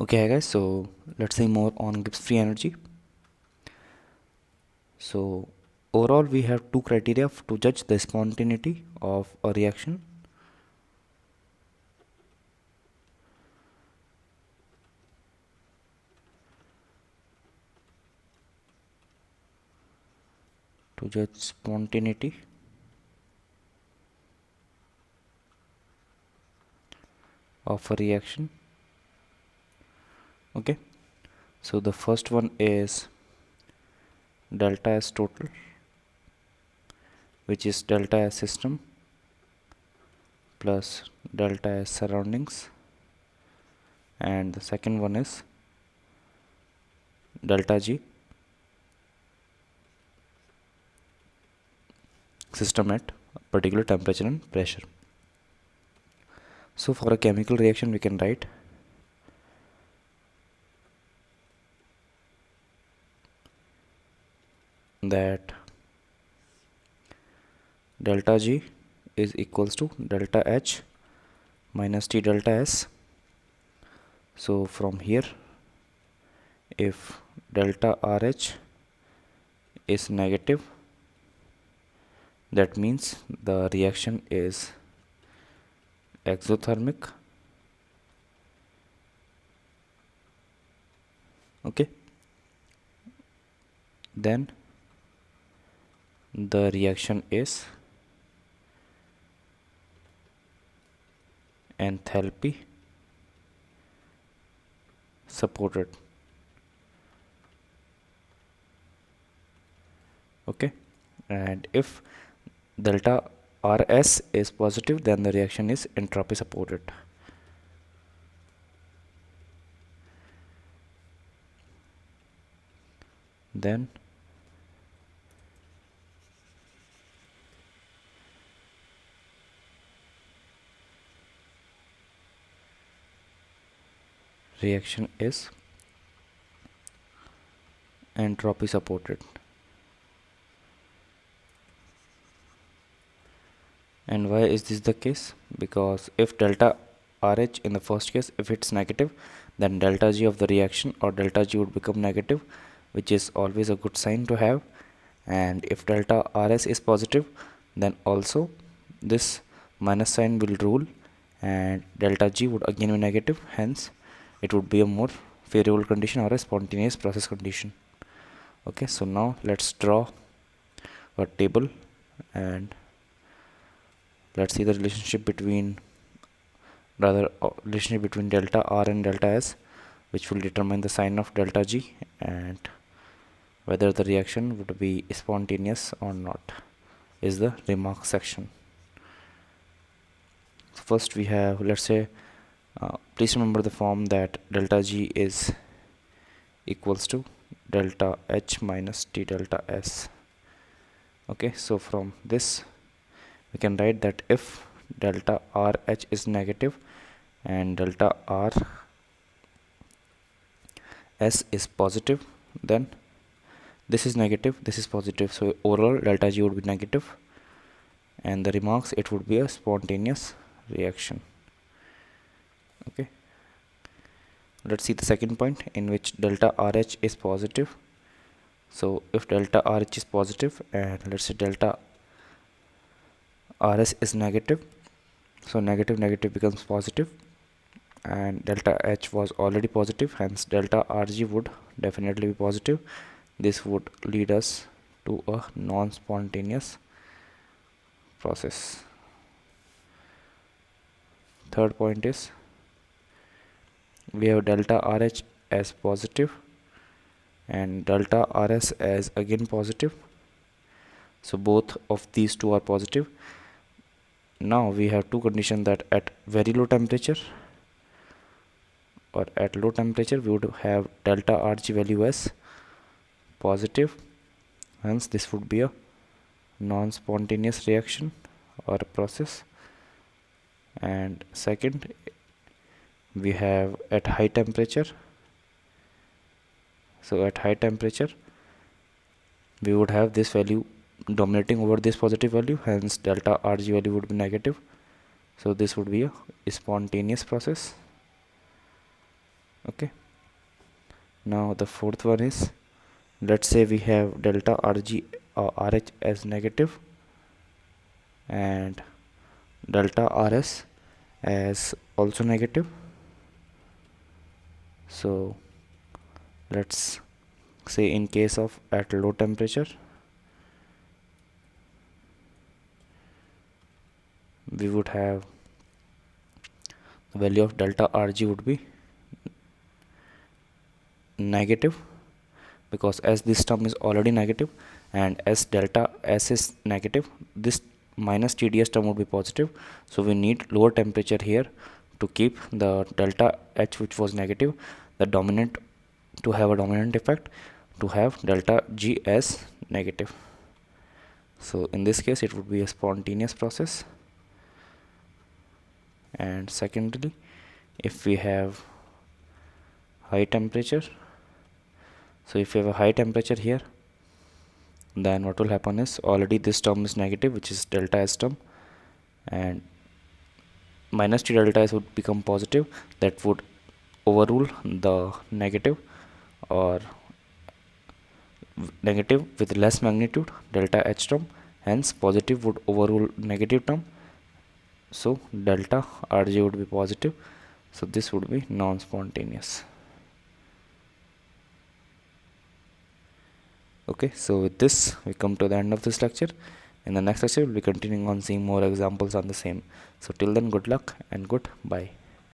Okay guys, so let's see more on Gibbs free energy. So overall we have two criteria to judge the spontaneity of a reaction. To judge spontaneity of a reaction. Okay, so the first one is delta S total, which is delta S system plus delta S surroundings, and the second one is delta G system at a particular temperature and pressure. So for a chemical reaction we can write that delta G is equals to delta H minus T delta S. So from here, if delta RH is negative, that means the reaction is exothermic. Okay, then the reaction is enthalpy supported. Okay, and if delta RS is positive, then the reaction is entropy supported. Then reaction is entropy supported. And why is this the case? Because if delta RH in the first case, if it's negative, then delta G of the reaction or delta G would become negative, which is always a good sign to have. And if delta RS is positive, then also this minus sign will rule and delta G would again be negative, hence it would be a more favorable condition or a spontaneous process condition. Okay, so now let's draw a table and let's see the relationship between delta R and delta S, which will determine the sign of delta G and whether the reaction would be spontaneous or not is the remark section. So first we have, let's say, please remember the form that delta G is equals to delta H minus T delta S. Okay, so from this we can write that if delta RH is negative and delta RS is positive, then this is negative, this is positive, so overall delta G would be negative, and the remarks, it would be a spontaneous reaction. Okay, let's see the second point in which delta RH is positive. So if delta RH is positive and let's say delta RS is negative, so negative negative becomes positive, and delta H was already positive, hence delta RG would definitely be positive. This would lead us to a non-spontaneous process. Third point is we have delta RH as positive and delta RS as again positive, so both of these two are positive. Now we have two conditions, that at very low temperature or at low temperature we would have delta RG value as positive, hence this would be a non-spontaneous reaction or a process. And second, we have at high temperature, so at high temperature we would have this value dominating over this positive value, hence delta RG value would be negative, so this would be a spontaneous process. Okay, now the fourth one is, let's say we have delta rg or rh as negative and delta rs as also negative. So let's say in case of at low temperature, we would have the value of delta rg would be negative, because as this term is already negative and as delta s is negative, this minus TDS term would be positive. So we need lower temperature here to keep the delta H, which was negative, the dominant, to have a dominant effect, to have delta G as negative. So in this case it would be a spontaneous process. And secondly, if we have high temperature, so if you have a high temperature here, then what will happen is, already this term is negative, which is delta S term, and minus T delta S would become positive, that would overrule the negative, or negative with less magnitude delta H term, hence positive would overrule negative term, so delta Rg would be positive, so this would be non-spontaneous. Okay, so with this we come to the end of this lecture. In the next lecture we'll be continuing on seeing more examples on the same. So till then, good luck and goodbye.